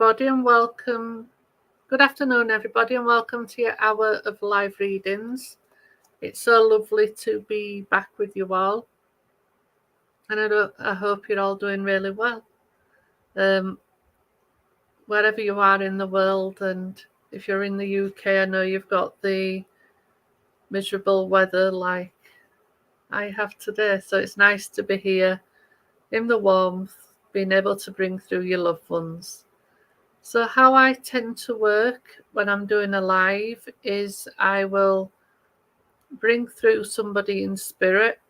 everybody, and welcome. Good afternoon, everybody, and welcome to your hour of live readings. It's so lovely to be back with you all, and I hope you're all doing really well. Wherever you are in the world, and if you're in the UK, I know you've got the miserable weather like I have today, so it's nice to be here in the warmth, being able to bring through your loved ones. So how I tend to work when I'm doing a live is I will bring through somebody in spirit,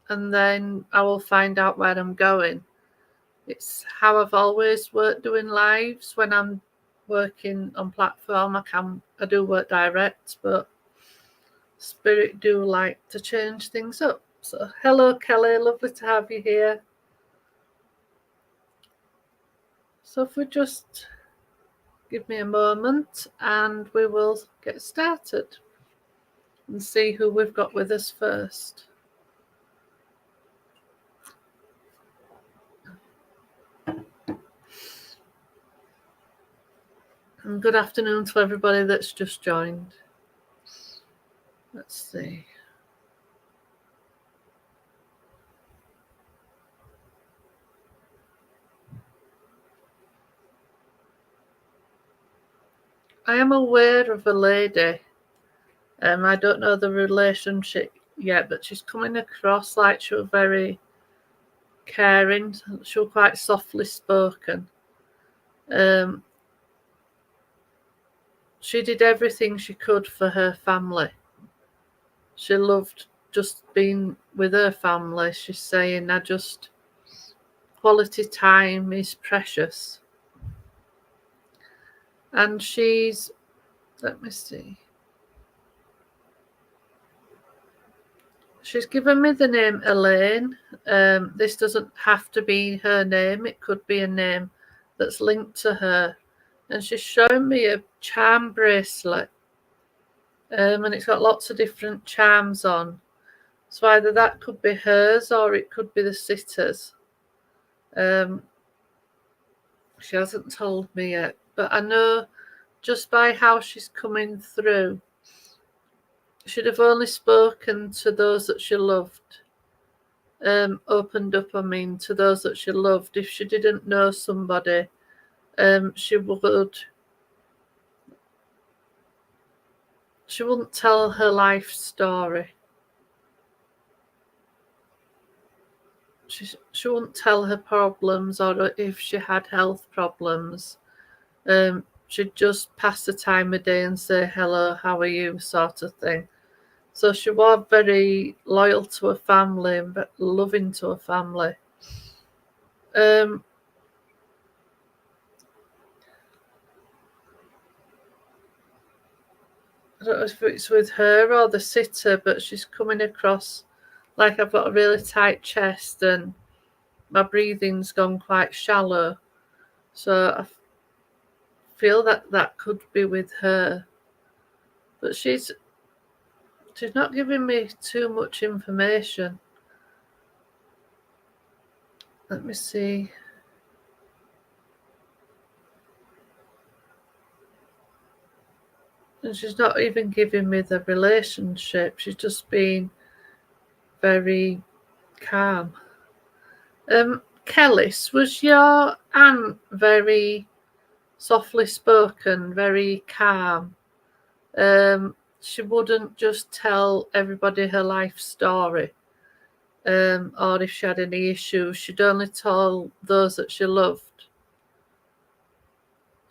and then I will find out where I'm going. It's how I've always worked doing lives. When I'm working on platform, I do work direct, but spirit do like to change things up. So hello Kelly, lovely to have you here. So if we just give me a moment and we will get started and see who we've got with us first. And good afternoon to everybody that's just joined. Let's see. I am aware of a lady. I don't know the relationship yet, but she's coming across like she was very caring. She was quite softly spoken. She did everything she could for her family. She loved just being with her family. She's saying, quality time is precious. And she's, let me see. She's given me the name Elaine. This doesn't have to be her name. It could be a name that's linked to her. And she's shown me a charm bracelet. And it's got lots of different charms on. So either that could be hers or it could be the sitter's. She hasn't told me yet. But I know just by how she's coming through, she'd have only spoken to those that she loved. Opened up, to those that she loved. If she didn't know somebody, she wouldn't tell her life story. She wouldn't tell her problems, or if she had health problems. She'd just pass the time of day and say, hello, how are you, sort of thing. So she was very loyal to her family and loving to her family. I don't know if it's with her or the sitter, but she's coming across like I've got a really tight chest and my breathing's gone quite shallow. So I feel that could be with her. But she's not giving me too much information. Let me see. And she's not even giving me the relationship. She's just being very calm. Kellis, was your aunt very softly spoken, very calm? She wouldn't just tell everybody her life story. Or if she had any issues, she'd only tell those that she loved.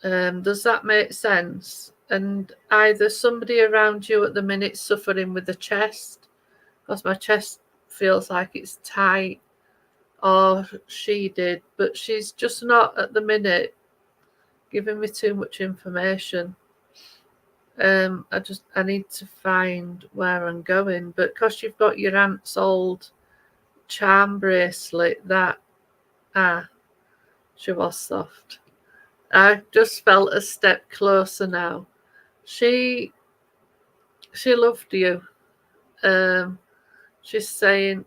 Does that make sense? And either somebody around you at the minute suffering with the chest, because my chest feels like it's tight, or she did, but she's just not at the minute giving me too much information. I need to find where I'm going, but because you've got your aunt's old charm bracelet, she was soft. I just felt a step closer now. She loved you. She's saying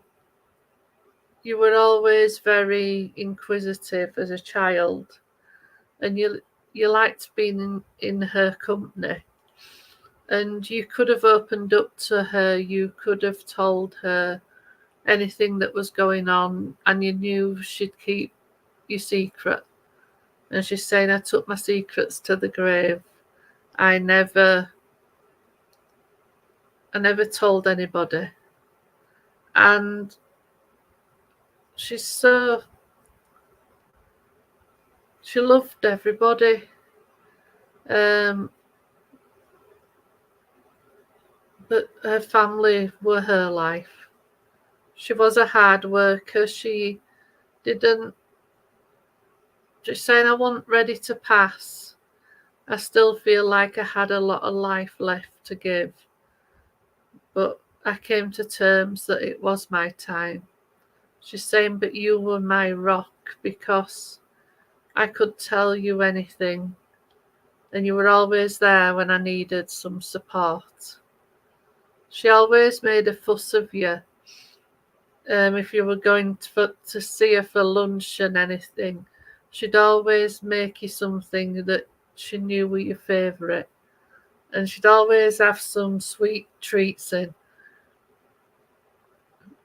you were always very inquisitive as a child, and you you liked being in her company, and you could have opened up to her, you could have told her anything that was going on, and you knew she'd keep your secret. And she's saying, I took my secrets to the grave. I never told anybody. And she loved everybody. But her family were her life. She was a hard worker. She's saying, I wasn't ready to pass. I still feel like I had a lot of life left to give. But I came to terms that it was my time. She's saying, but you were my rock, because I could tell you anything, and you were always there when I needed some support. She always made a fuss of you. If you were going to see her for lunch and anything, she'd always make you something that she knew were your favourite. And she'd always have some sweet treats in.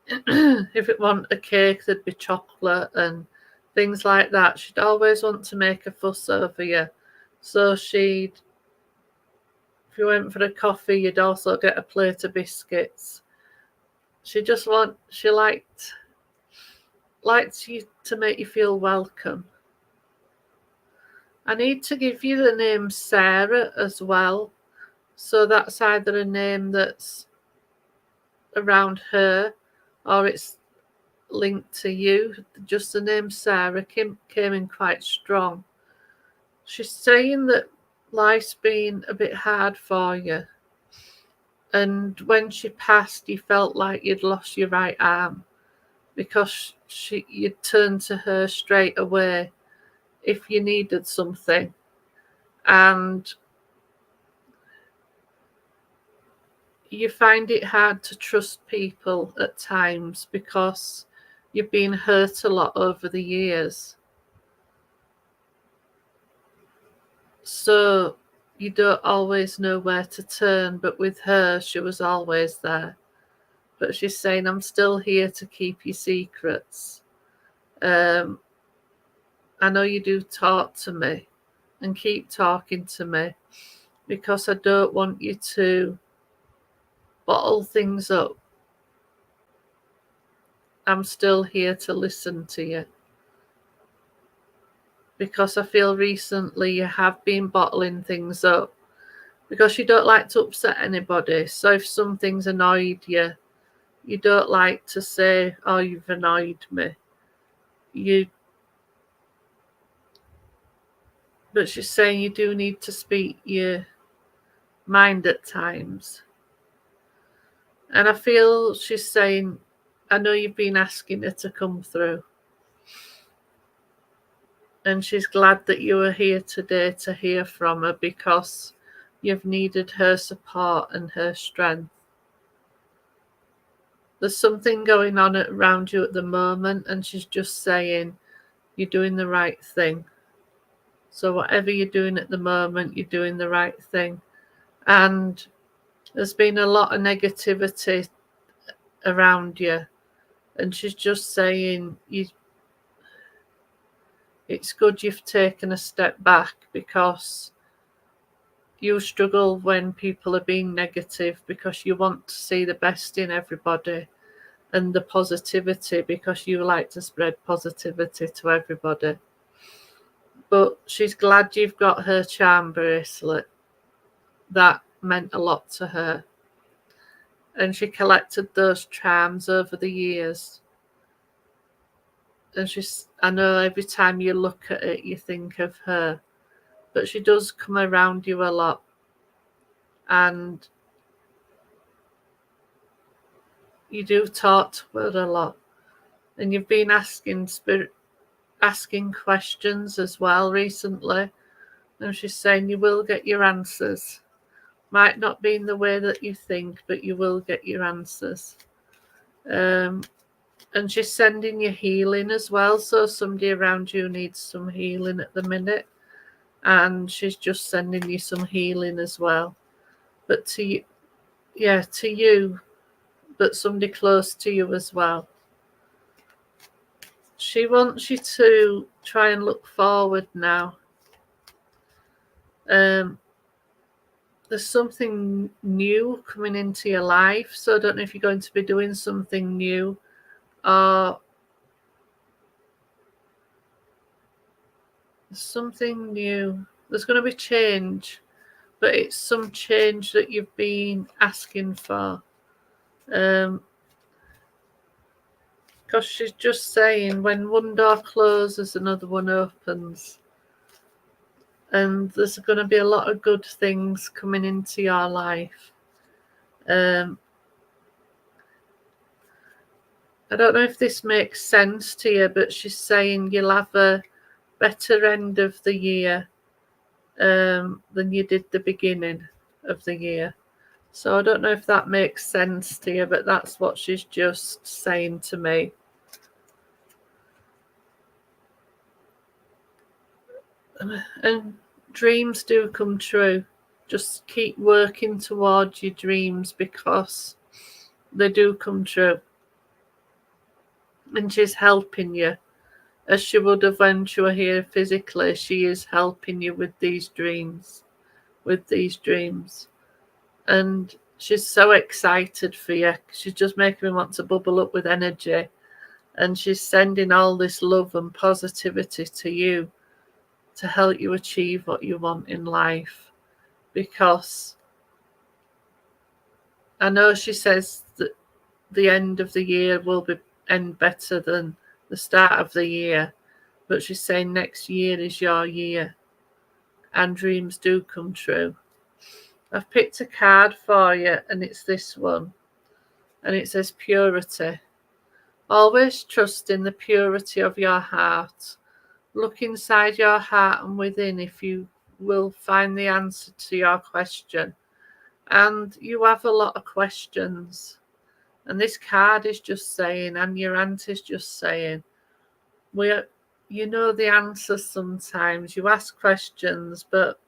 If it wasn't a cake, there'd be chocolate and things like that. She'd always want to make a fuss over you. So if you went for a coffee, you'd also get a plate of biscuits. She liked you to make you feel welcome. I need to give you the name Sarah as well. So that's either a name that's around her or it's linked to you. Just the name Sarah came in quite strong. She's saying that life's been a bit hard for you. And when she passed, you felt like you'd lost your right arm because you'd turn to her straight away if you needed something. And you find it hard to trust people at times because you've been hurt a lot over the years. So you don't always know where to turn, but with her, she was always there. But she's saying, I'm still here to keep your secrets. I know you do talk to me and keep talking to me because I don't want you to bottle things up. I'm still here to listen to you. Because I feel recently you have been bottling things up because you don't like to upset anybody. So if something's annoyed you, you don't like to say, oh, you've annoyed me. But she's saying you do need to speak your mind at times. And I feel she's saying, I know you've been asking her to come through. And she's glad that you are here today to hear from her because you've needed her support and her strength. There's something going on around you at the moment, and she's just saying you're doing the right thing. So whatever you're doing at the moment, you're doing the right thing. And there's been a lot of negativity around you. And she's just saying it's good you've taken a step back because you struggle when people are being negative because you want to see the best in everybody and the positivity because you like to spread positivity to everybody. But she's glad you've got her charm bracelet. That meant a lot to her. And she collected those charms over the years. And I know every time you look at it, you think of her. But she does come around you a lot. And you do talk to her a lot. And you've been asking questions as well recently. And she's saying you will get your answers. Might not be in the way that you think, but you will get your answers. And she's sending you healing as well. So somebody around you needs some healing at the minute. and she's just sending you some healing as well. But to you, yeah, to you, but somebody close to you as well. She wants you to try and look forward now. There's something new coming into your life, so I don't know if you're going to be doing something new or something new. There's going to be change, but it's some change that you've been asking for. Because she's just saying when one door closes, another one opens. And there's going to be a lot of good things coming into your life. I don't know if this makes sense to you, but she's saying you'll have a better end of the year than you did the beginning of the year. So I don't know if that makes sense to you, but that's what she's just saying to me. And dreams do come true. Just keep working towards your dreams because they do come true. And she's helping you. As she would have when she were here physically, she is helping you with these dreams. And she's so excited for you. She's just making me want to bubble up with energy. And she's sending all this love and positivity to you to help you achieve what you want in life. Because I know she says that the end of the year will end better than the start of the year. But she's saying next year is your year. And dreams do come true. I've picked a card for you, and it's this one. And it says purity. Always trust in the purity of your heart. Look inside your heart and within if you will find the answer to your question. And you have a lot of questions. And this card is just saying, and your aunt is just saying, you know the answers sometimes. You ask questions, but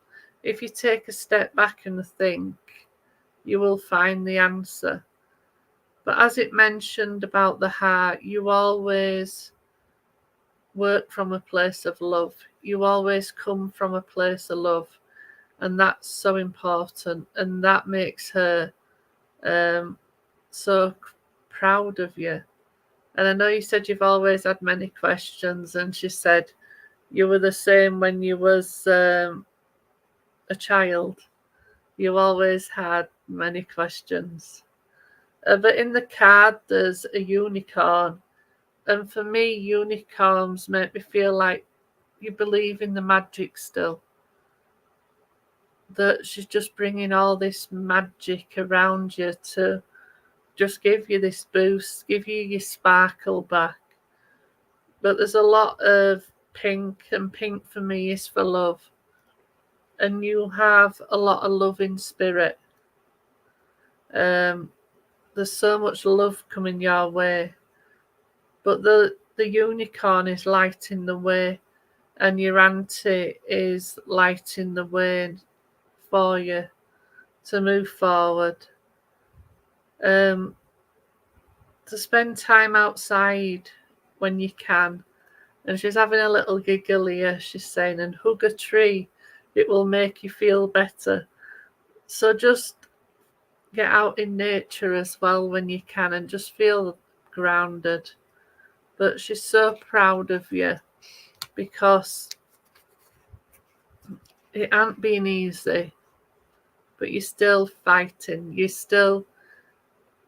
if you take a step back and think, you will find the answer. But as it mentioned about the heart, you always work from a place of love. You always come from a place of love. And that's so important. And that makes her so proud of you. And I know you said you've always had many questions. And she said you were the same when you was a child. You always had many questions. But in the card, there's a unicorn. And for me, unicorns make me feel like you believe in the magic still. That she's just bringing all this magic around you to just give you this boost, give you your sparkle back. But there's a lot of pink, and pink for me is for love. And you have a lot of love in spirit. There's so much love coming your way. But the unicorn is lighting the way, and your auntie is lighting the way for you to move forward. To spend time outside when you can. And she's having a little giggle here, she's saying, and hug a tree, it will make you feel better. So just get out in nature as well when you can and just feel grounded. But she's so proud of you because it ain't been easy, but you're still fighting. You're still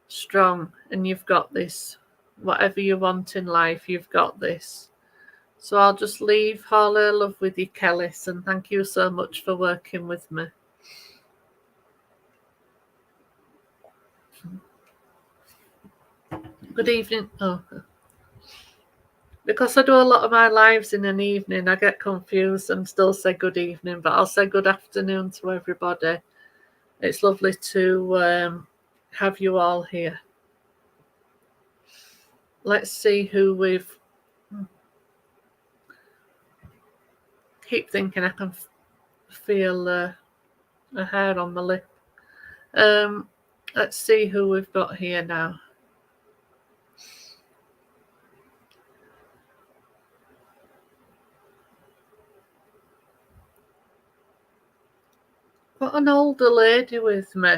strong and you've got this. Whatever you want in life, you've got this. So I'll just leave all her love with you, Kellis, and thank you so much for working with me. Good evening. Oh, because I do a lot of my lives in an evening, I get confused and still say good evening, but I'll say good afternoon to everybody. It's lovely to have you all here. Let's see who we've... Keep thinking I can feel a hair on my lip. Let's see who we've got here now. Got an older lady with me,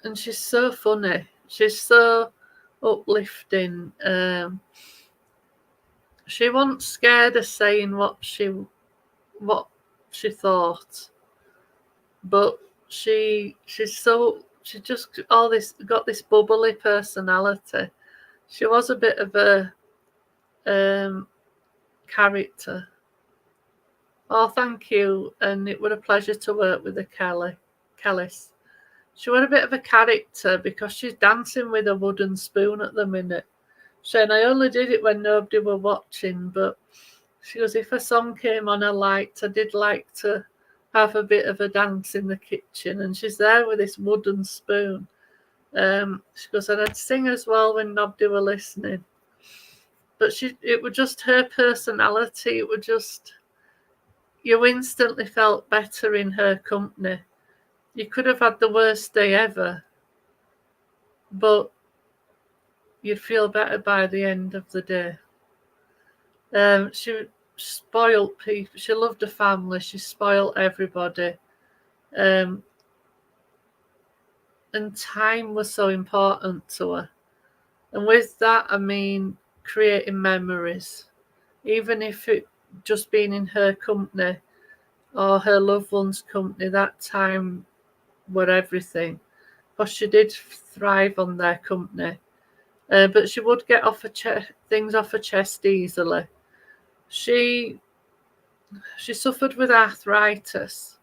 and she's so funny. She's so uplifting. She wasn't scared of saying what she thought, but she just got this bubbly personality. She was a bit of a character. Oh, thank you, and it was a pleasure to work with the Kellis. She was a bit of a character because she's dancing with a wooden spoon at the minute. Saying I only did it when nobody were watching, but she goes, if a song came on I liked, I did like to have a bit of a dance in the kitchen, and she's there with this wooden spoon. She goes, and I'd sing as well when nobody were listening. But it was just her personality. It was just, you instantly felt better in her company. You could have had the worst day ever, but you'd feel better by the end of the day. She spoiled people. She loved her family. She spoiled everybody. And time was so important to her. And with that, I mean creating memories. Even if it just being in her company or her loved one's company, that time were everything. Because she did thrive on their company. But she would get things off her chest easily. She suffered with arthritis,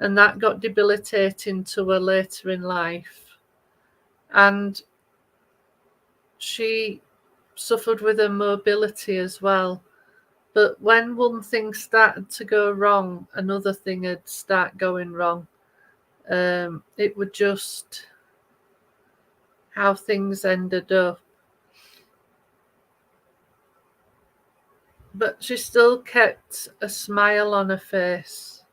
and that got debilitating to her later in life. And she suffered with her mobility as well. But when one thing started to go wrong, another thing would start going wrong. It would just how things ended up. But she still kept a smile on her face.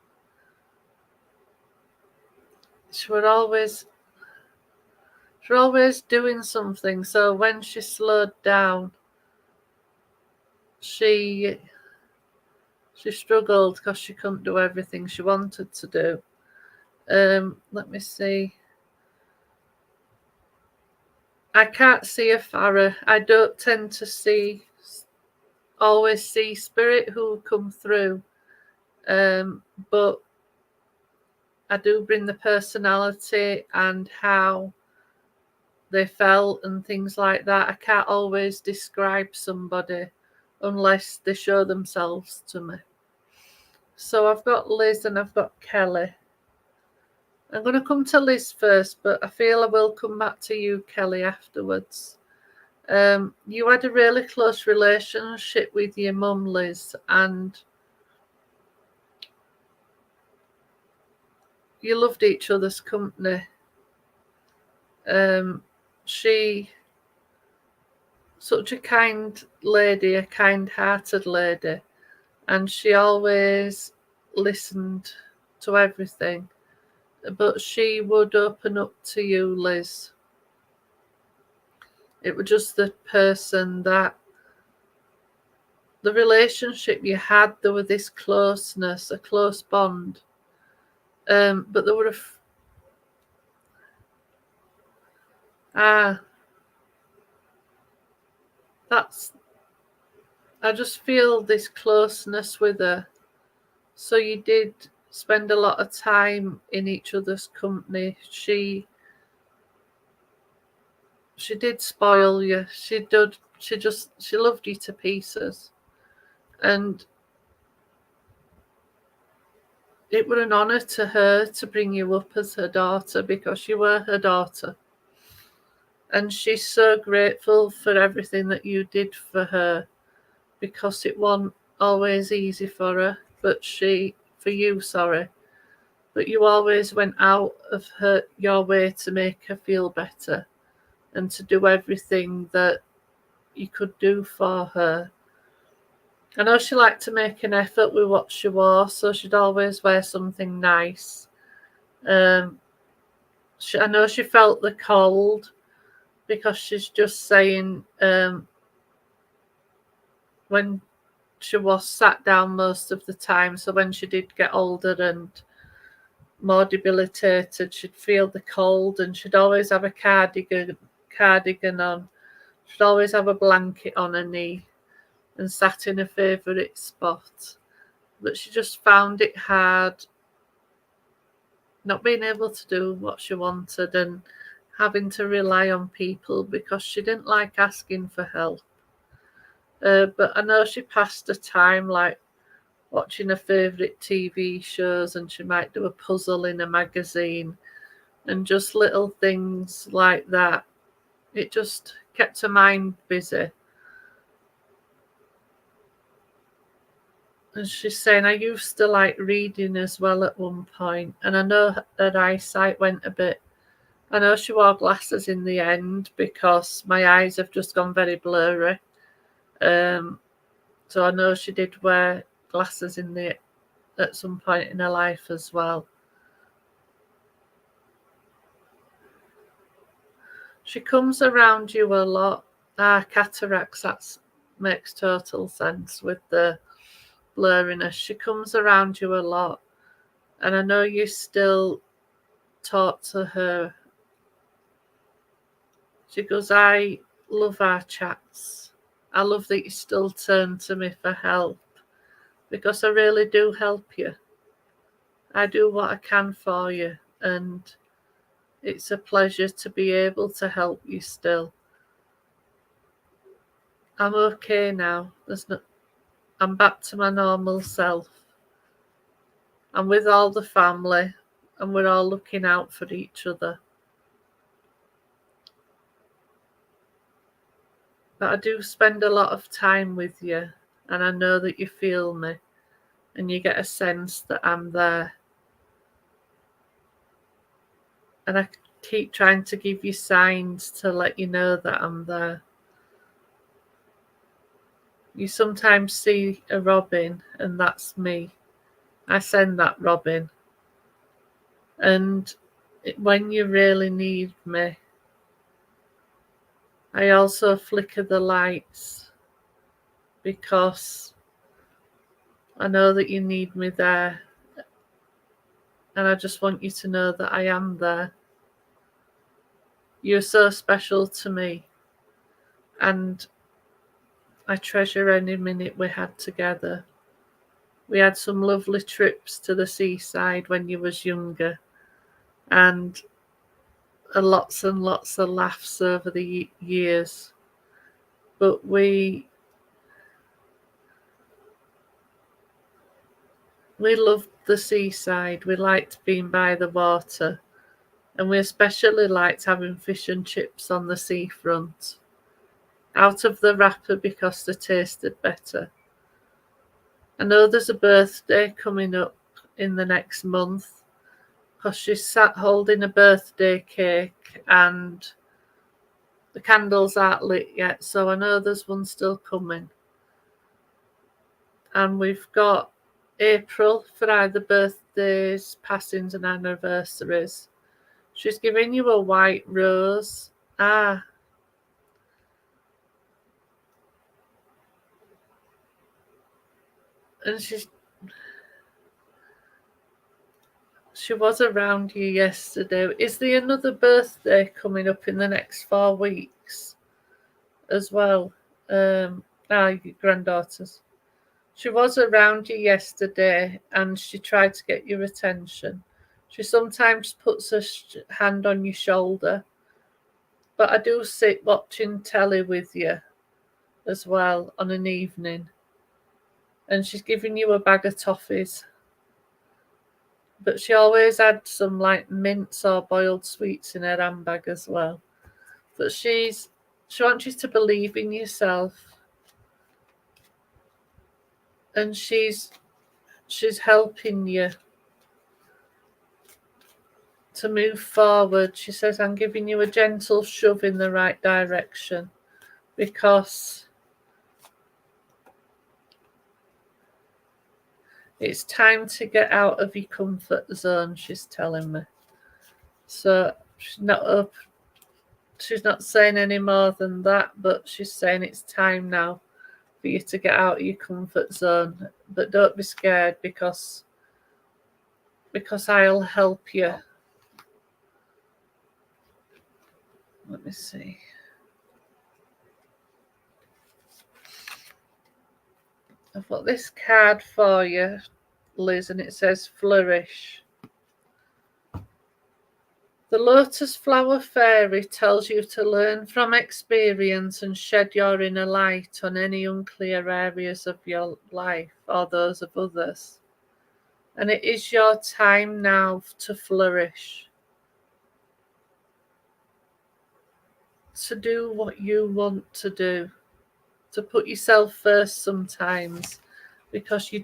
She was always doing something. So when she slowed down, she struggled because she couldn't do everything she wanted to do. Let me see. I can't see a Farah. I don't tend to always see spirit who come through. But I do bring the personality and how they felt and things like that. I can't always describe somebody unless they show themselves to me. So I've got Liz and I've got Kelly. I'm going to come to Liz first, but I feel I will come back to you, Kelly, afterwards. You had a really close relationship with your mum, Liz, and you loved each other's company. She, such a kind lady, a kind-hearted lady, and she always listened to everything. But she would open up to you, Liz. It was just the person that the relationship you had, there was this closeness, a close bond. But there were I just feel this closeness with her. So you did spend a lot of time in each other's company. She did spoil you. She loved you to pieces. And it was an honour to her to bring you up as her daughter because you were her daughter. And she's so grateful for everything that you did for her because it wasn't always easy for her, but for you, but you always went out of your way to make her feel better and to do everything that you could do for her. I know she liked to make an effort with what she wore, so she'd always wear something nice. I know she felt the cold because she's just saying when she was sat down most of the time, so when she did get older and more debilitated, she'd feel the cold, and she'd always have a cardigan on. She'd always have a blanket on her knee and sat in her favourite spot. But she just found it hard not being able to do what she wanted and having to rely on people because she didn't like asking for help. But I know she passed her time like watching her favourite TV shows, and she might do a puzzle in a magazine and just little things like that. It just kept her mind busy. And she's saying, I used to like reading as well at one point, and I know her eyesight went a bit. I know she wore glasses in the end because my eyes have just gone very blurry. So I know she did wear glasses at some point in her life as well. She comes around you a lot. Cataracts, that makes total sense with the blurriness. She comes around you a lot, and I know you still talk to her. She goes, I love our chats. I love that you still turn to me for help, because I really do help you. I do what I can for you, and it's a pleasure to be able to help you still. I'm okay now. I'm back to my normal self. I'm with all the family, and we're all looking out for each other. But I do spend a lot of time with you, and I know that you feel me, and you get a sense that I'm there. And I keep trying to give you signs to let you know that I'm there. You sometimes see a robin, and that's me. I send that robin. And when you really need me, I also flicker the lights because I know that you need me there. And I just want you to know that I am there. You're so special to me. And I treasure any minute we had together. We had some lovely trips to the seaside when you was younger, and lots and lots of laughs over the years. But we loved the seaside. We liked being by the water, and we especially liked having fish and chips on the seafront, out of the wrapper because they tasted better. I know there's a birthday coming up in the next month because she's sat holding a birthday cake and the candles aren't lit yet, so I know there's one still coming. And we've got April for either birthdays, passings and anniversaries. She's giving you a white rose. And she was around you yesterday. Is there another birthday coming up in the next 4 weeks as well? Your granddaughters. She was around you yesterday and she tried to get your attention. She sometimes puts her hand on your shoulder, but I do sit watching telly with you as well on an evening, and she's giving you a bag of toffees. But she always had some like mints or boiled sweets in her handbag as well. But she wants you to believe in yourself, and she's helping you to move forward. She says, I'm giving you a gentle shove in the right direction because It's time to get out of your comfort zone, she's telling me. So she's not saying any more than that, but she's saying it's time now for you to get out of your comfort zone. But don't be scared, because I'll help you. Let me see. I've got this card for you, Liz, and it says flourish. The lotus flower fairy tells you to learn from experience and shed your inner light on any unclear areas of your life or those of others. And it is your time now to flourish, to do what you want to do, to put yourself first sometimes, because you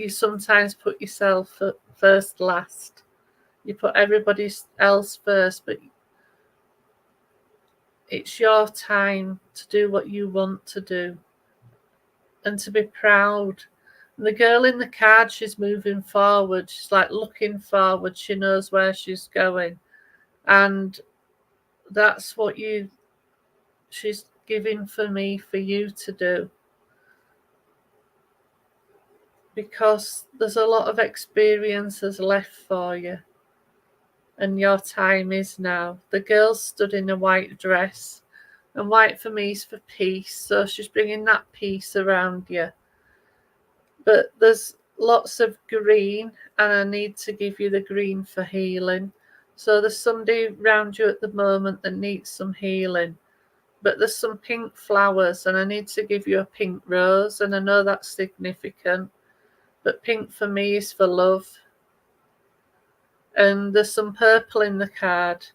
sometimes put yourself first last. You put everybody else first, but it's your time to do what you want to do and to be proud. And the girl in the card, she's moving forward. She's like looking forward. She knows where she's going. And that's what she's giving for you to do. Because there's a lot of experiences left for you. And your time is now. The girl stood in a white dress. And white for me is for peace. So she's bringing that peace around you. But there's lots of green. And I need to give you the green for healing. So there's somebody around you at the moment that needs some healing. But there's some pink flowers. And I need to give you a pink rose. And I know that's significant. But pink for me is for love. And there's some purple in the card.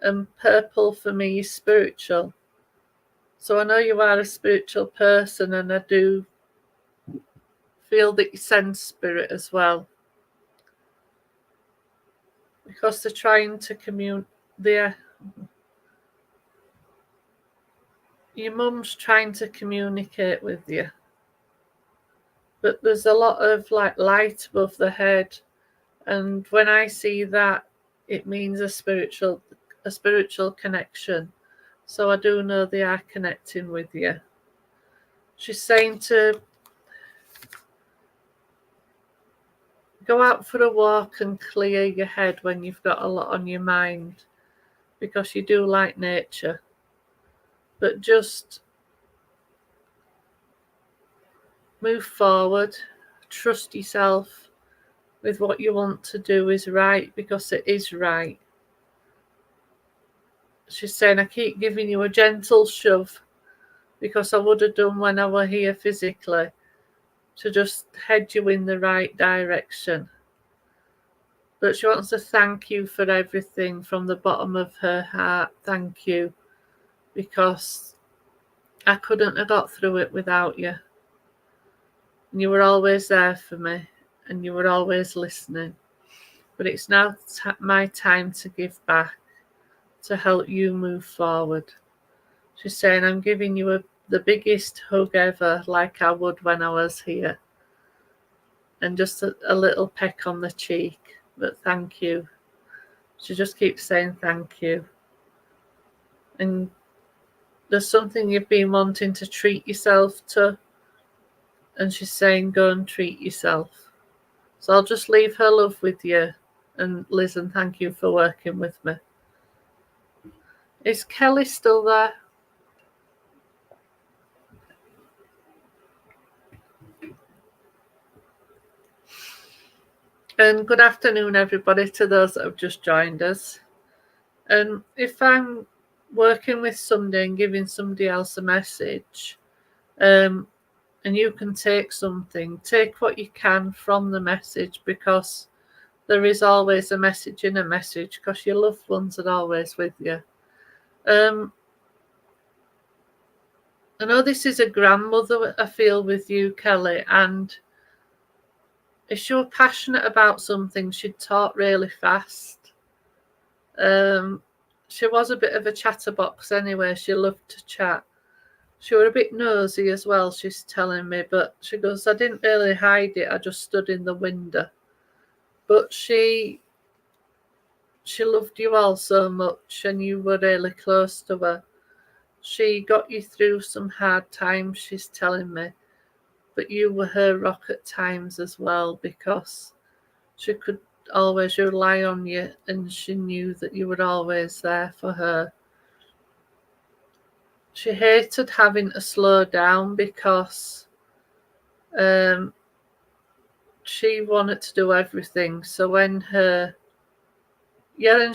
And purple for me is spiritual. So I know you are a spiritual person, and I do feel that you sense spirit as well. Because they're trying to your mum's trying to communicate with you. But there's a lot of light above the head. And when I see that, it means a spiritual connection. So I do know they are connecting with you. She's saying to go out for a walk and clear your head when you've got a lot on your mind, because you do like nature. But just move forward, trust yourself with what you want to do is right, because it is right. She's saying, I keep giving you a gentle shove, because I would have done when I were here physically, to just head you in the right direction. But she wants to thank you for everything from the bottom of her heart. Thank you, because I couldn't have got through it without you. And you were always there for me, and you were always listening. But it's now my time to give back, to help you move forward. She's saying, I'm giving you the biggest hug ever, like I would when I was here. And just a little peck on the cheek. But thank you. She just keeps saying thank you. And there's something you've been wanting to treat yourself to. And she's saying, go and treat yourself. So I'll just leave her love with you. And Liz, and thank you for working with me. Is Kelly still there? And good afternoon, everybody, to those that have just joined us. And if I'm working with somebody and giving somebody else a message, and you can take what you can from the message, because there is always a message in a message, because your loved ones are always with you. I know this is a grandmother, I feel, with you, Kelly, and if she were passionate about something, she'd talk really fast. She was a bit of a chatterbox anyway. She loved to chat. She were a bit nosy as well, she's telling me, but she goes, I didn't really hide it, I just stood in the window. But she loved you all so much, and you were really close to her. She got you through some hard times, she's telling me, but you were her rock at times as well, because she could always rely on you, and she knew that you were always there for her. She hated having to slow down because she wanted to do everything. So when and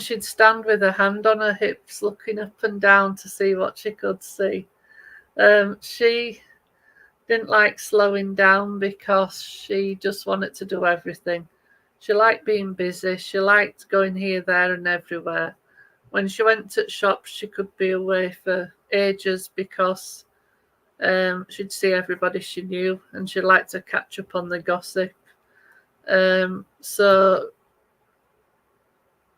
she'd stand with her hand on her hips, looking up and down to see what she could see. She didn't like slowing down because she just wanted to do everything. She liked being busy. She liked going here, there, and everywhere. When she went to shops, she could be away for ages because she'd see everybody she knew, and she liked to catch up on the gossip. So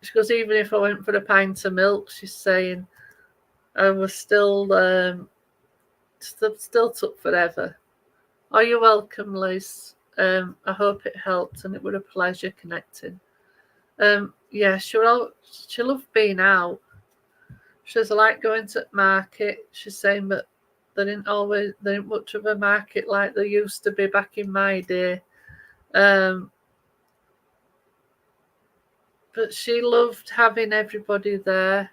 she goes, even if I went for a pint of milk, she's saying, I was still took forever. Oh, you're welcome, Liz. I hope it helped, and it was a pleasure connecting. Yeah, she loved being out. She was like going to market. She's saying, but there ain't much of a market like there used to be back in my day. But she loved having everybody there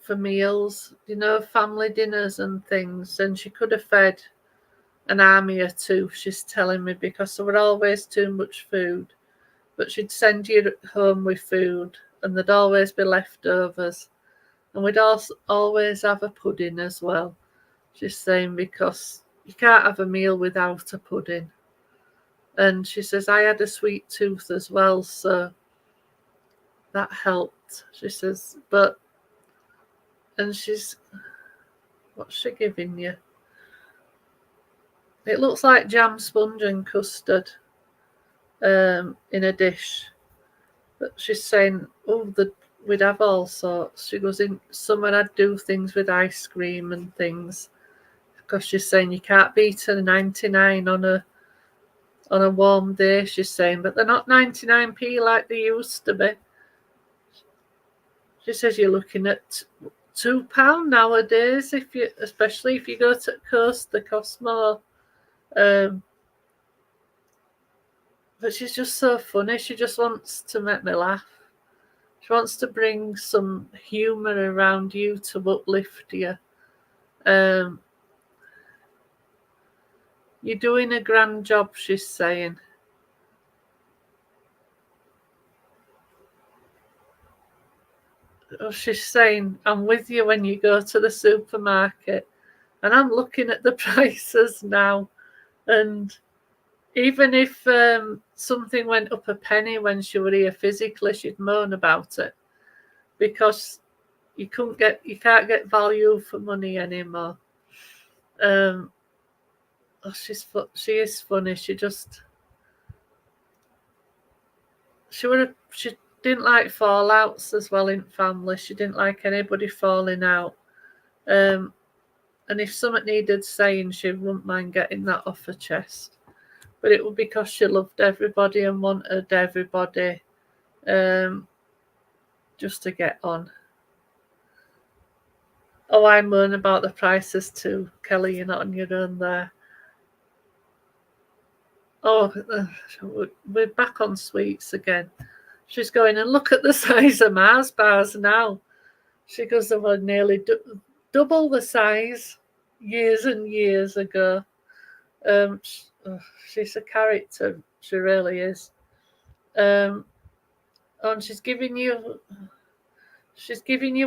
for meals, family dinners and things. And she could have fed an army or two, she's telling me, because there were always too much food. But she'd send you home with food, and there'd always be leftovers. And we'd also always have a pudding as well, she's saying, because you can't have a meal without a pudding. And she says, I had a sweet tooth as well, so that helped, she says. And what's she giving you? It looks like jam, sponge and custard in a dish. But she's saying, we'd have all sorts. She goes, in summer I'd do things with ice cream and things, because she's saying you can't beat a 99 on a warm day, she's saying, but they're not 99p like they used to be. She says you're looking at £2 nowadays, especially if you go to the coast, they cost more. But she's just so funny. She just wants to make me laugh. She wants to bring some humour around you to uplift you. You're doing a grand job, she's saying. She's saying, I'm with you when you go to the supermarket. And I'm looking at the prices now. And even if something went up a penny when she were here physically, she'd moan about it, because you can't get value for money anymore. She is funny. She didn't like fallouts as well in family. She didn't like anybody falling out. And if something needed saying, she wouldn't mind getting that off her chest. But it was because she loved everybody and wanted everybody just to get on. Oh, I moan about the prices too. Kelly, you're not on your own there. Oh, we're back on sweets again. She's going, and look at the size of Mars bars now. She goes, they were nearly double the size years and years ago. She's a character. She really is. And she's giving you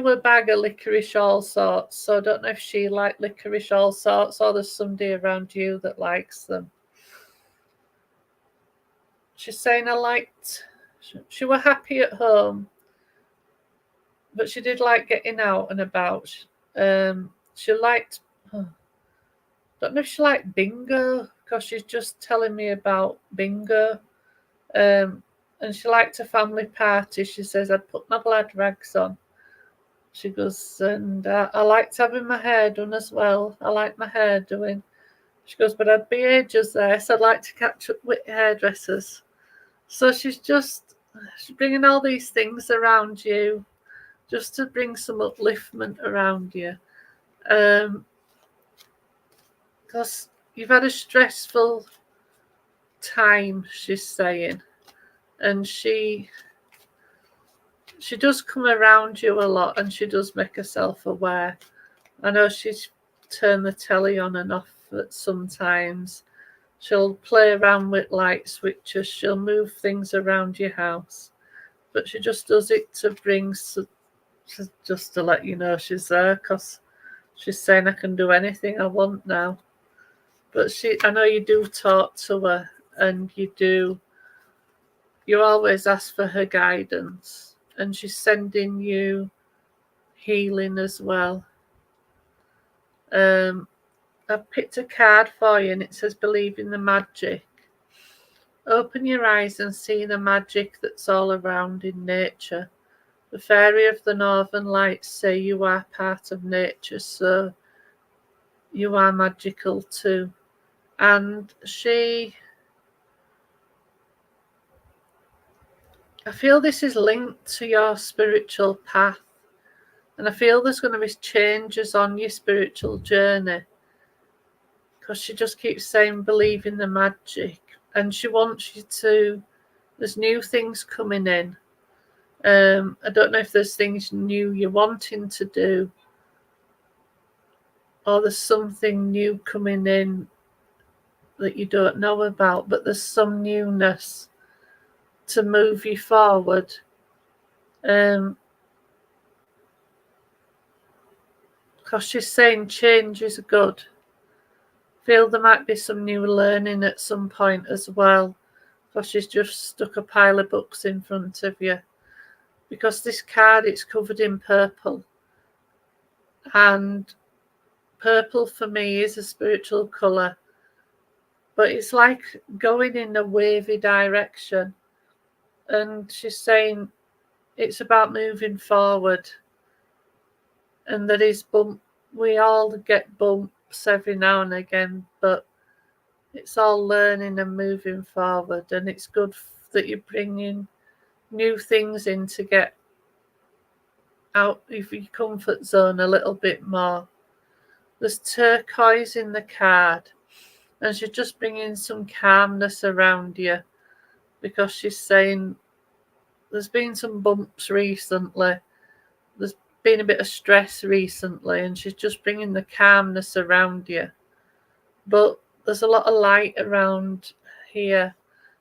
a bag of licorice all sorts. So I don't know if she liked licorice all sorts, or there's somebody around you that likes them. She's saying she were happy at home, but she did like getting out and about. She liked, don't know if she liked bingo, because she's just telling me about bingo. And she liked a family party. She says, I'd put my glad rags on. She goes, and I liked having my hair done as well. I like my hair doing. She goes, but I'd be ages there, so I'd like to catch up with hairdressers. So she's bringing all these things around you just to bring some upliftment around you. Because you've had a stressful time, she's saying. And she does come around you a lot, and she does make herself aware. I know she's turned the telly on and off at sometimes. She'll play around with light switches. She'll move things around your house. But she just does it to bring, just to let you know she's there, because she's saying I can do anything I want now. But I know you do talk to her, and you always ask for her guidance. And she's sending you healing as well. I've picked a card for you, and it says believe in the magic. Open your eyes and see the magic that's all around in nature. The fairy of the northern lights say you are part of nature, so you are magical too. And I feel this is linked to your spiritual path. And I feel there's going to be changes on your spiritual journey. Because she just keeps saying believe in the magic. And she wants you to, there's new things coming in. I don't know if there's things new you're wanting to do, or there's something new coming in that you don't know about, but there's some newness to move you forward. Because she's saying change is good. Feel there might be some new learning at some point as well, because she's just stuck a pile of books in front of you. Because this card, it's covered in purple, and purple for me is a spiritual colour, but it's like going in a wavy direction. And she's saying it's about moving forward, and there is we all get bumps every now and again, but it's all learning and moving forward. And it's good that you're bringing new things in to get out of your comfort zone a little bit more. There's turquoise in the card, and she's just bringing some calmness around you, because she's saying there's been some bumps recently. There's been a bit of stress recently, and she's just bringing the calmness around you. But there's a lot of light around here,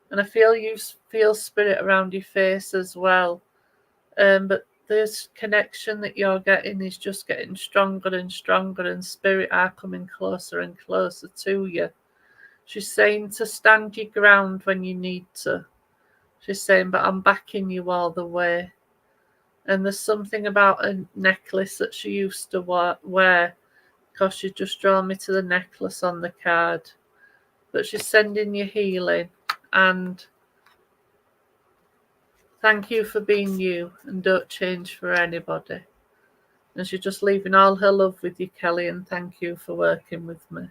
and I feel you feel spirit around your face as well. But this connection that you're getting is just getting stronger and stronger, and spirit are coming closer and closer to you. She's saying to stand your ground when you need to. She's saying, but I'm backing you all the way. And there's something about a necklace that she used to wear, because she just drawn me to the necklace on the card. But she's sending you healing, and thank you for being you, and don't change for anybody. And she's just leaving all her love with you, Kelly, and thank you for working with me.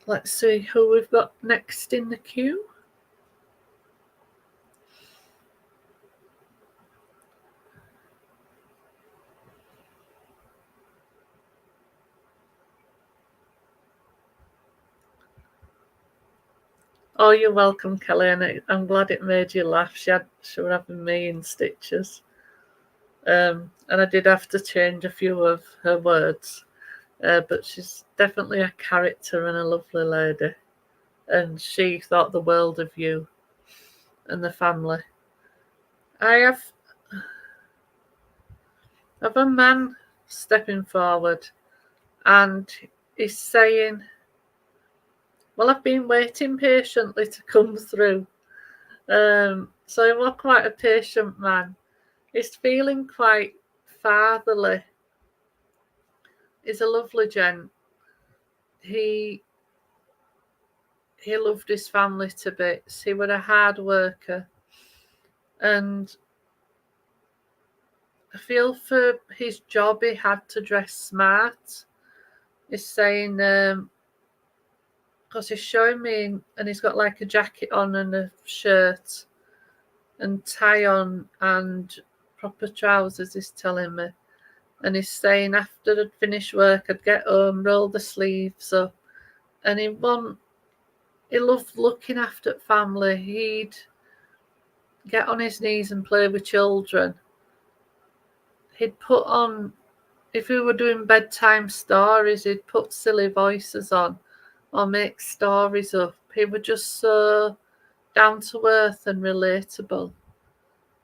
Let's see who we've got next in the queue. Oh, you're welcome, Kelly, and I'm glad it made you laugh. She were having me in stitches. And I did have to change a few of her words. But she's definitely a character and a lovely lady. And she thought the world of you and the family. I have a man stepping forward, and he's saying, well, I've been waiting patiently to come through. So he was quite a patient man. He's feeling quite fatherly. He's a lovely gent. He he loved his family to bits. He was a hard worker, and I feel for his job he had to dress smart. He's saying, because he's showing me, and he's got like a jacket on and a shirt and tie on and proper trousers, he's telling me. And he's saying after I'd finished work, I'd get home, roll the sleeves up. And he loved looking after family. He'd get on his knees and play with children. He'd put on, if we were doing bedtime stories, he'd put silly voices on or make stories up. He was just so down to earth and relatable.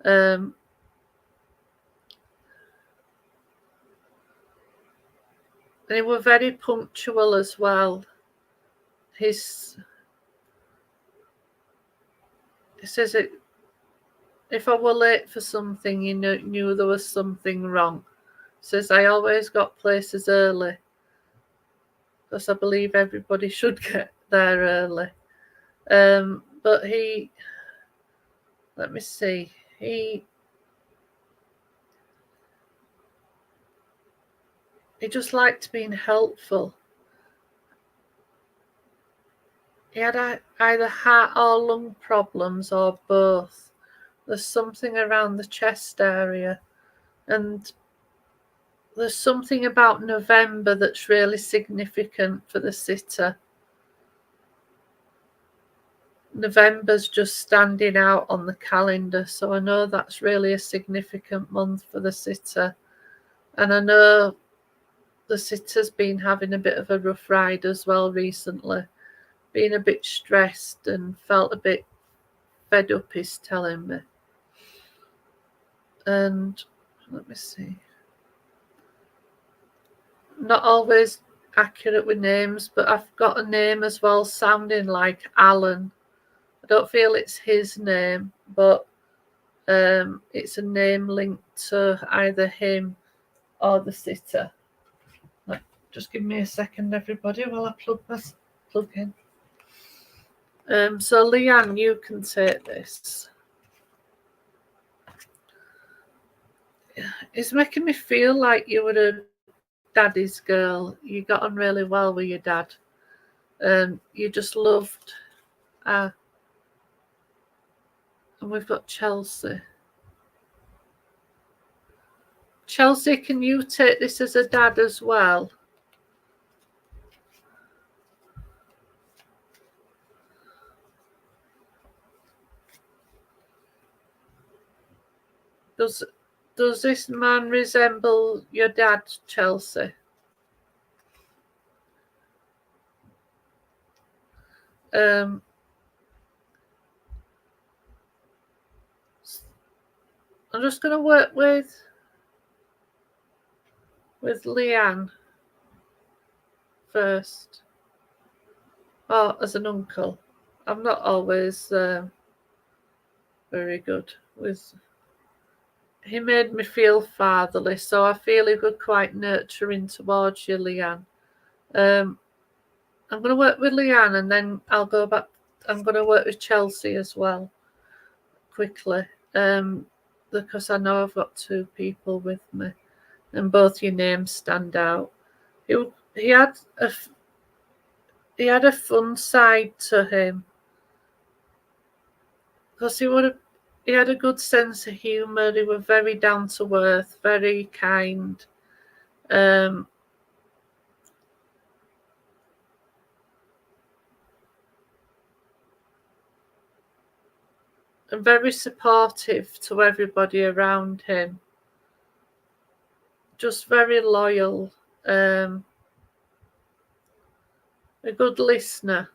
And he was very punctual as well. He says it. If I were late for something, he knew there was something wrong. He says I always got places early because I believe everybody should get there early. But let me see, he just liked being helpful. He had either heart or lung problems or both. There's something around the chest area, and there's something about November that's really significant for the sitter. November's just standing out on the calendar, so I know that's really a significant month for the sitter. And I know the sitter's been having a bit of a rough ride as well recently, being a bit stressed and felt a bit fed up, he's telling me. And let me see, not always accurate with names, but I've got a name as well sounding like Alan. I don't feel it's his name, but it's a name linked to either him or the sitter. Just give me a second, everybody, while I plug in. So Leanne, you can take this. It's making me feel like you were a daddy's girl. You got on really well with your dad. You just loved. And we've got Chelsea. Chelsea, can you take this as a dad as well? Does this man resemble your dad, Chelsea? I'm just going to work with Leanne first. Oh, as an uncle. I'm not always very good with. He made me feel fatherly, so I feel he was quite nurturing towards you, Leanne. I'm going to work with Leanne, and then I'll go back. I'm going to work with Chelsea as well, quickly, because I know I've got two people with me, and both your names stand out. He had a fun side to him, because he had a good sense of humour. He was very down to earth, very kind. And very supportive to everybody around him. Just very loyal. A good listener.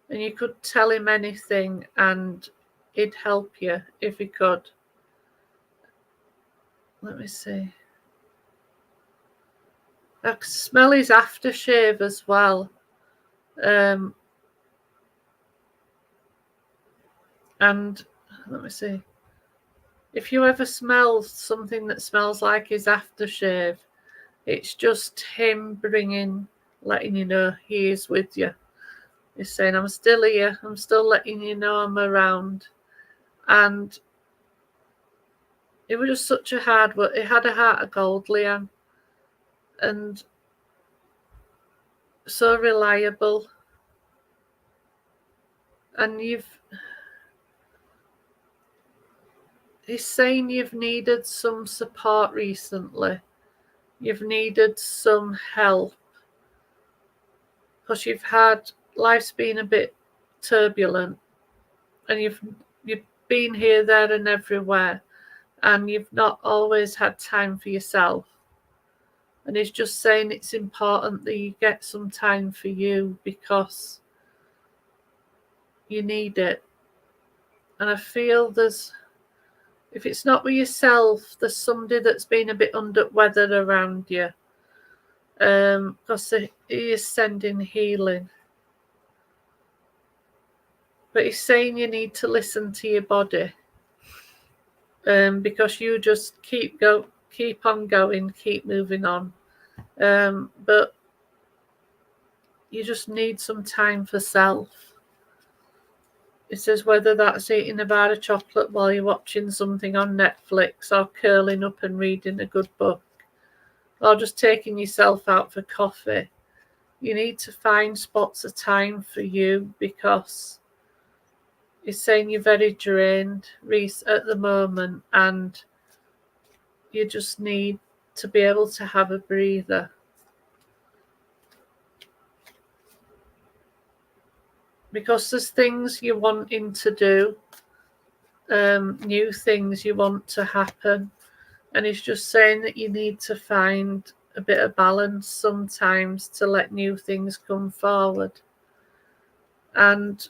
And you could tell him anything and he'd help you if he could. Let me see. I can smell his aftershave as well. And let me see. If you ever smell something that smells like his aftershave, it's just him letting you know he is with you. He's saying, I'm still here. I'm still letting you know I'm around. And it was just such a hard work. It had a heart of gold, Leanne. And so reliable. And he's saying you've needed some support recently. You've needed some help. Because life's been a bit turbulent. And you've been here, there and everywhere. And you've not always had time for yourself. And he's just saying it's important that you get some time for you because you need it. And I feel if it's not with yourself, there's somebody that's been a bit under weather around you. Because he is sending healing. But he's saying you need to listen to your body. Because you just keep on going, keep moving on. But you just need some time for self. It says whether that's eating a bar of chocolate while you're watching something on Netflix, or curling up and reading a good book, or just taking yourself out for coffee. You need to find spots of time for you, because it's saying you're very drained, Reese, at the moment, and you just need to be able to have a breather. Because there's things you're wanting to do, new things you want to happen, and it's just saying that you need to find a bit of balance sometimes to let new things come forward. And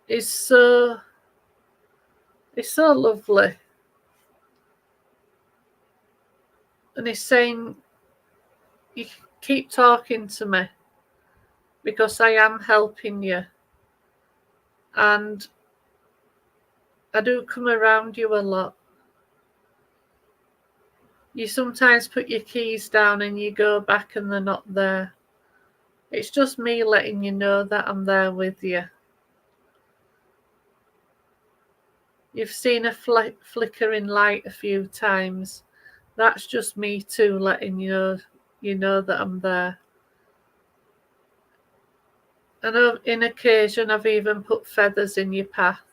it's so lovely. And he's saying, you keep talking to me because I am helping you. And I do come around you a lot. You sometimes put your keys down and you go back and they're not there. It's just me letting you know that I'm there with you. You've seen a flickering light a few times. That's just me too, letting you know that I'm there. And in occasion, I've even put feathers in your path.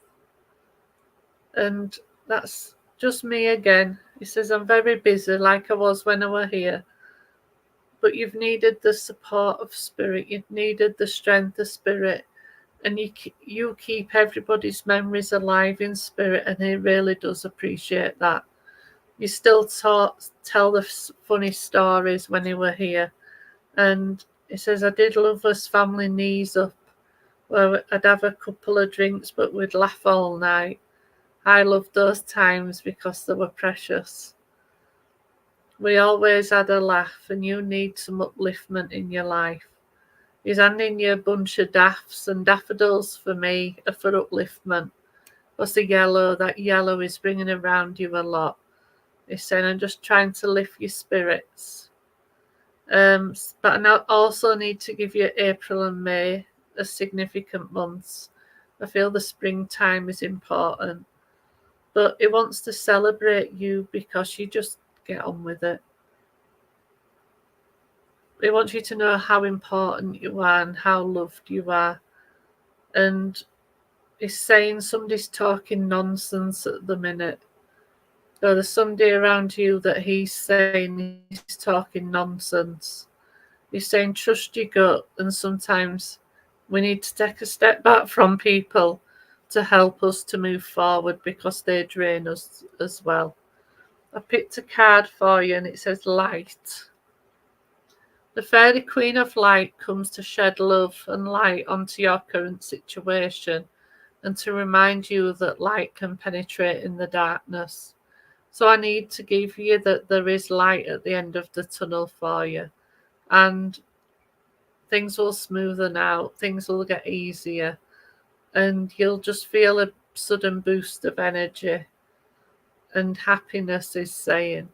And that's just me again. He says, I'm very busy like I was when I were here. But you've needed the support of spirit. You've needed the strength of spirit. And you keep everybody's memories alive in spirit. And he really does appreciate that. You still tell the funny stories when you were here. And he says, I did love us family knees up, where I'd have a couple of drinks, but we'd laugh all night. I loved those times because they were precious. We always had a laugh, and you need some upliftment in your life. He's handing you a bunch of daffs, and daffodils for me are for upliftment. Plus that yellow is bringing around you a lot. He's saying, I'm just trying to lift your spirits. But I also need to give you April and May as significant months. I feel the springtime is important. But he wants to celebrate you because you just get on with it. He wants you to know how important you are and how loved you are. And he's saying somebody's talking nonsense at the minute. So there's somebody around you that he's saying he's talking nonsense. He's saying trust your gut, and sometimes we need to take a step back from people to help us to move forward because they drain us as well. I picked a card for you and it says light. The fairy queen of light comes to shed love and light onto your current situation and to remind you that light can penetrate in the darkness. So I need to give you that there is light at the end of the tunnel for you, and things will smoothen out, things will get easier, and you'll just feel a sudden boost of energy and happiness is saying.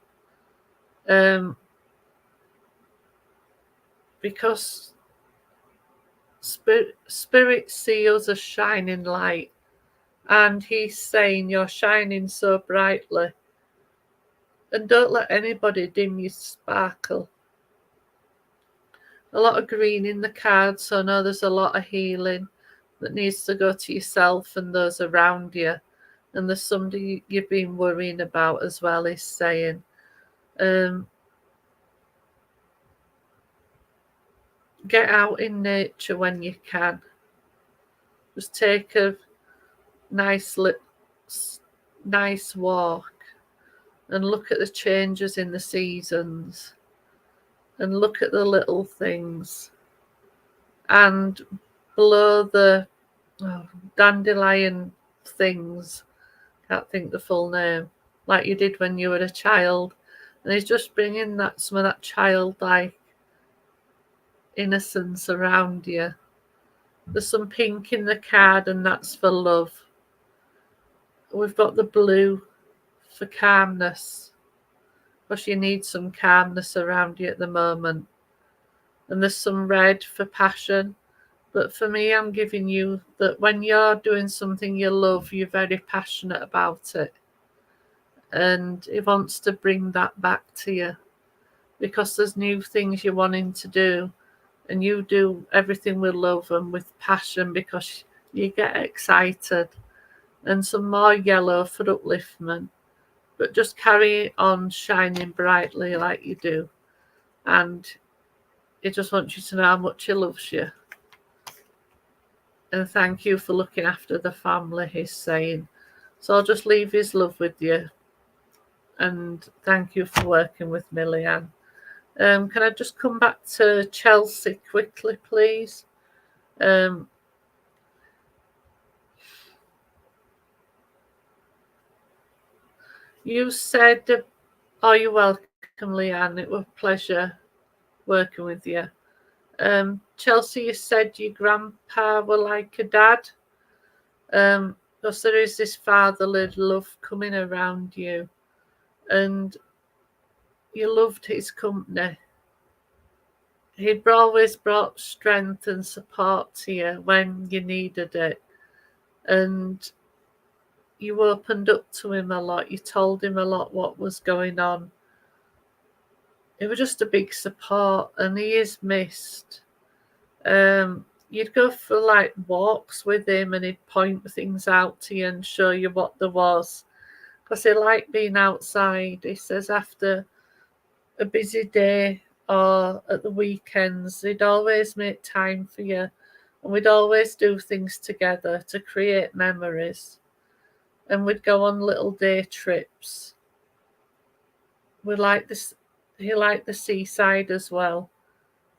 Because Spirit see us as shining light, and he's saying you're shining so brightly, and don't let anybody dim your sparkle. A lot of green in the cards, so I know there's a lot of healing that needs to go to yourself and those around you. And there's somebody you've been worrying about as well, he's saying. Get out in nature when you can. Just take a nice walk and look at the changes in the seasons and look at the little things and blow the dandelion things, can't think the full name, like you did when you were a child. And he's just bringing some of that childlike innocence around you. There's some pink in the card, and that's for love. We've got the blue for calmness, because you need some calmness around you at the moment. And there's some red for passion. But for me, I'm giving you that when you're doing something you love, you're very passionate about it. And he wants to bring that back to you, because there's new things you're wanting to do. And you do everything with love and with passion because you get excited. And some more yellow for upliftment. But just carry on shining brightly like you do. And he just wants you to know how much he loves you. And thank you for looking after the family, he's saying. So I'll just leave his love with you. And thank you for working with me, Leanne. Can I just come back to Chelsea quickly, please? You said, oh, you're welcome, Leanne. It was a pleasure working with you. Chelsea, you said your grandpa were like a dad. Because there is this fatherly love coming around you. And you loved his company. He always brought strength and support to you when you needed it. And you opened up to him a lot. You told him a lot what was going on. It was just a big support, and he is missed. You'd go for like walks with him, and he'd point things out to you and show you what there was. Because he liked being outside. He says after a busy day or at the weekends, he'd always make time for you, and we'd always do things together to create memories. And we'd go on little day trips. He liked the seaside as well.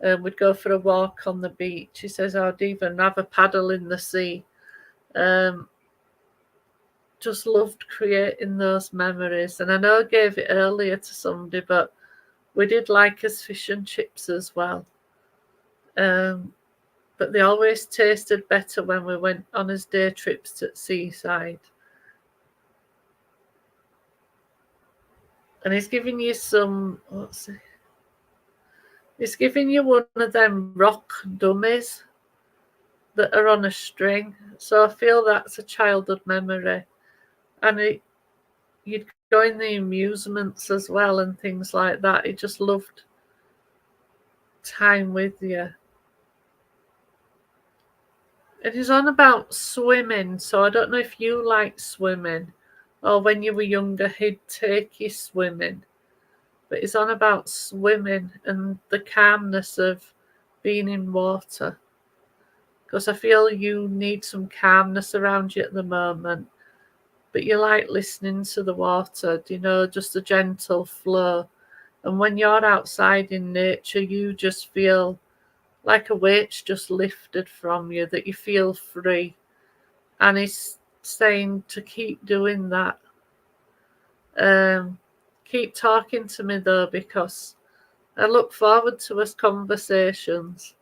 We'd go for a walk on the beach. He says I'd even have a paddle in the sea. Just loved creating those memories. And I know I gave it earlier to somebody, but we did like his fish and chips as well. But they always tasted better when we went on his day trips to seaside. And he's giving you he's giving you one of them rock dummies that are on a string. So I feel that's a childhood memory. And you'd go in the amusements as well and things like that. He just loved time with you. And he's on about swimming. So I don't know if you like swimming, or when you were younger, he'd take you swimming. But he's on about swimming and the calmness of being in water. Because I feel you need some calmness around you at the moment. But you like listening to the water, just a gentle flow. And when you're outside in nature, you just feel like a weight's just lifted from you, that you feel free. And he's saying to keep doing that. Keep talking to me though, because I look forward to us conversations.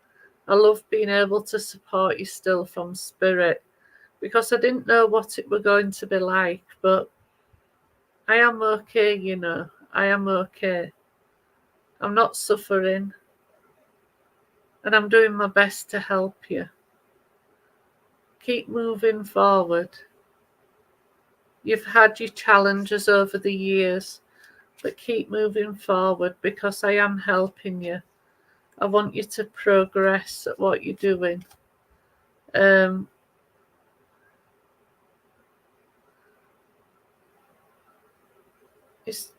I love being able to support you still from spirit, because I didn't know what it were going to be like, but I am okay, I am okay. I'm not suffering. and I'm doing my best to help you. Keep moving forward. You've had your challenges over the years, but keep moving forward because I am helping you. I want you to progress at what you're doing. It's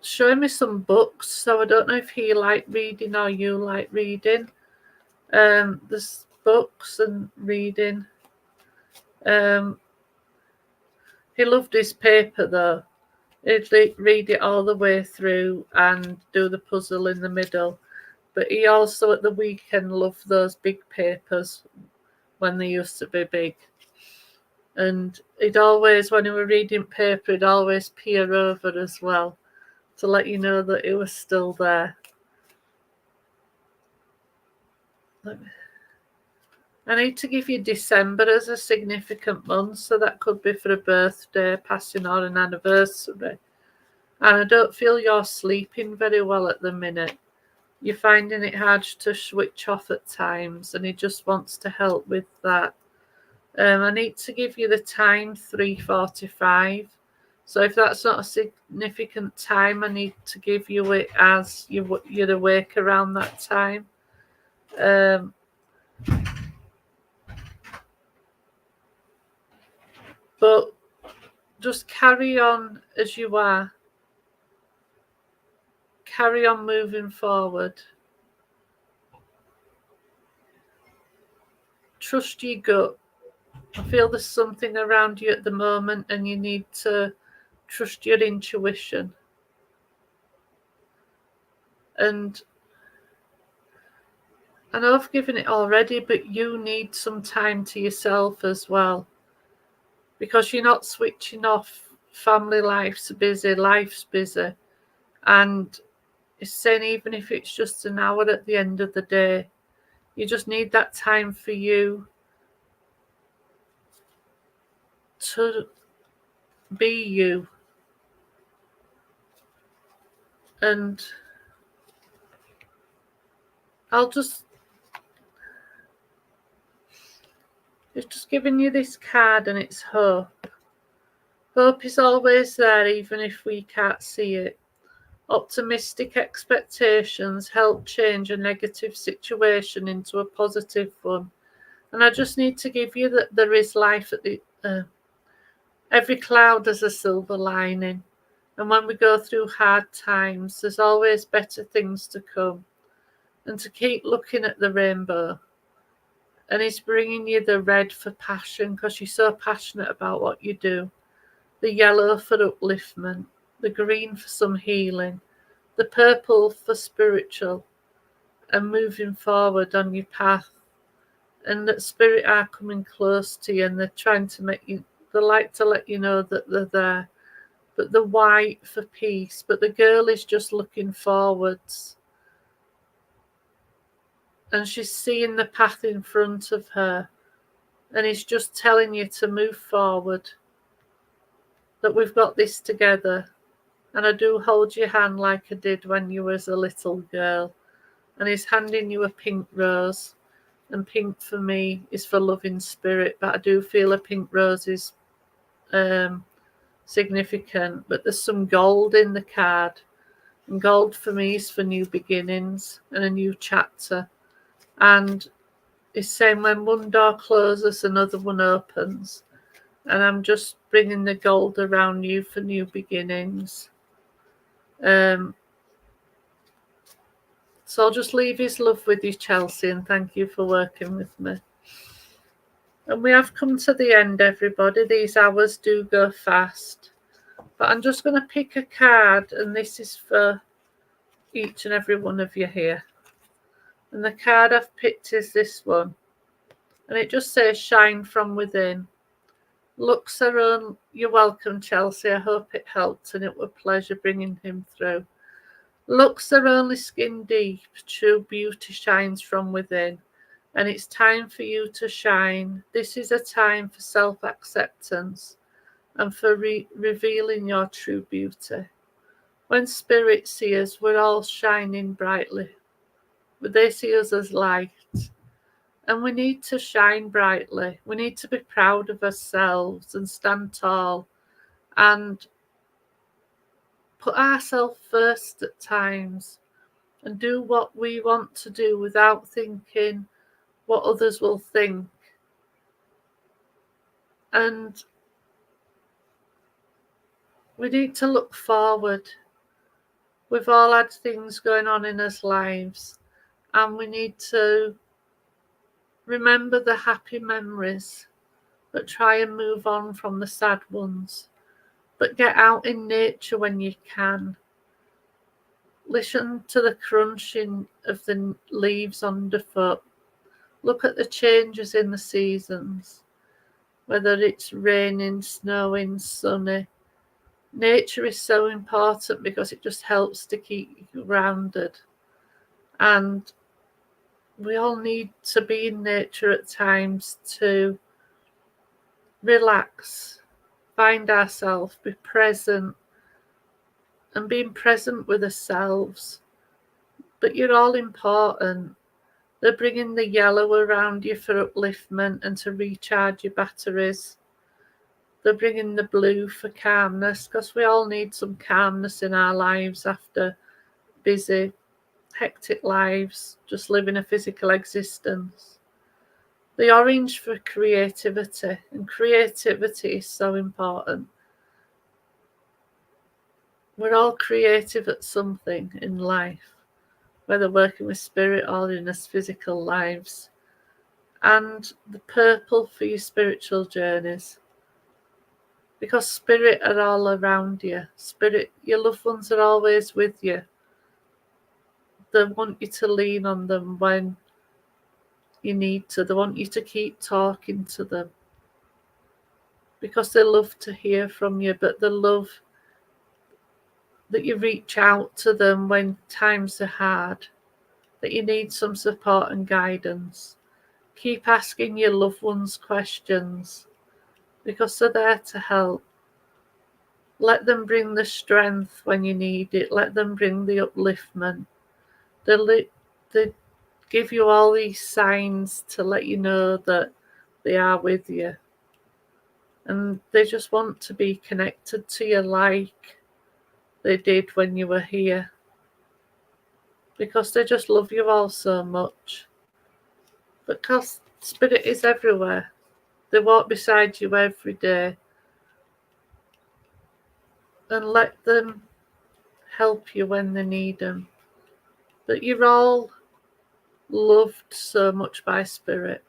showing me some books, so I don't know if he like reading or you like reading. There's books and reading. He loved his paper though. He'd read it all the way through and do the puzzle in the middle. But he also at the weekend loved those big papers when they used to be big. And he'd always, when he were reading paper, he'd always peer over as well to let you know that it was still there. I need to give you December as a significant month, so that could be for a birthday, passing or an anniversary. And I don't feel you're sleeping very well at the minute. You're finding it hard to switch off at times, and he just wants to help with that. I need to give you the time, 3:45. So if that's not a significant time, I need to give you it as you're awake around that time. But just carry on as you are. Carry on moving forward. Trust your gut. I feel there's something around you at the moment and you need to trust your intuition. And I know I've given it already, but you need some time to yourself as well. Because you're not switching off. Family life's busy, life's busy. And it's saying even if it's just an hour at the end of the day, you just need that time for you to be you. And it's just giving you this card, and it's hope. Hope is always there, even if we can't see it. Optimistic expectations help change a negative situation into a positive one. And I just need to give you that there is life at the every cloud has a silver lining. And when we go through hard times, there's always better things to come. And to keep looking at the rainbow. And he's bringing you the red for passion because you're so passionate about what you do. The yellow for upliftment. The green for some healing. The purple for spiritual. And moving forward on your path. And that spirit are coming close to you and they're trying to make you, they like to let you know that they're there. But the white for peace. But the girl is just looking forwards. And she's seeing the path in front of her. And he's just telling you to move forward. That we've got this together. And I do hold your hand like I did when you was a little girl. And he's handing you a pink rose. And pink for me is for loving spirit. But I do feel a pink rose is significant. But there's some gold in the card. And gold for me is for new beginnings and a new chapter. And it's saying when one door closes, another one opens. And I'm just bringing the gold around you for new beginnings. So I'll just leave his love with you, Chelsea, and thank you for working with me. And we have come to the end, everybody. These hours do go fast. But I'm just going to pick a card, and this is for each and every one of you here. And the card I've picked is this one. And it just says, shine from within. Looks are only... You're welcome, Chelsea. I hope it helped, and it was a pleasure bringing him through. Looks are only skin deep. True beauty shines from within. And it's time for you to shine. This is a time for self-acceptance and for revealing your true beauty. When spirit sees us, we're all shining brightly. but they see us as light. And we need to shine brightly. We need to be proud of ourselves and stand tall and put ourselves first at times and do what we want to do without thinking what others will think. And we need to look forward. We've all had things going on in our lives, and we need to remember the happy memories, but try and move on from the sad ones. But get out in nature when you can. Listen to the crunching of the leaves underfoot. Look at the changes in the seasons, whether it's raining, snowing, sunny. Nature is so important because it just helps to keep you grounded. And we all need to be in nature at times to relax, find ourselves, be present, and being present with ourselves. But you're all important. They're bringing the yellow around you for upliftment and to recharge your batteries. They're bringing the blue for calmness, because we all need some calmness in our lives after busy, hectic lives, just living a physical existence. The orange for creativity, and creativity is so important. We're all creative at something in life, whether working with spirit or in us physical lives. And the purple for your spiritual journeys, because spirit are all around you. Spirit, your loved ones are always with you. They want you to lean on them when you need to. They want you to keep talking to them, because they love to hear from you, but they love that you reach out to them when times are hard, that you need some support and guidance. Keep asking your loved ones questions, because they're there to help. Let them bring the strength when you need it. Let them bring the upliftment. They give you all these signs to let you know that they are with you. And they just want to be connected to you like they did when you were here, because they just love you all so much. Because spirit is everywhere. They walk beside you every day. And let them help you when they need them. But you're all loved so much by spirit.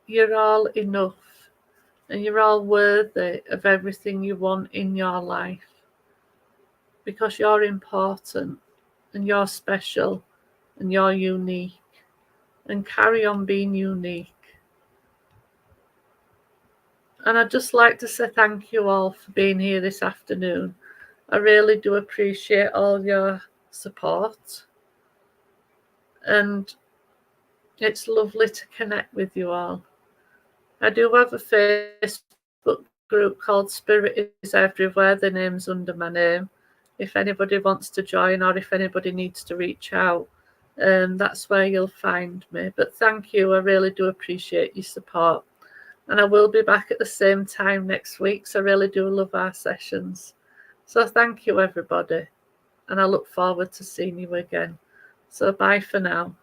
You're all enough, and you're all worthy of everything you want in your life, because you're important and you're special and you're unique, and carry on being unique. And I'd just like to say thank you all for being here this afternoon. I really do appreciate all your support, and it's lovely to connect with you all. I do have a Facebook group called Spirit is Everywhere. The name's under my name. If anybody wants to join, or if anybody needs to reach out, that's where you'll find me. But thank you. I really do appreciate your support. And I will be back at the same time next week. So I really do love our sessions. So thank you, everybody. And I look forward to seeing you again. So bye for now.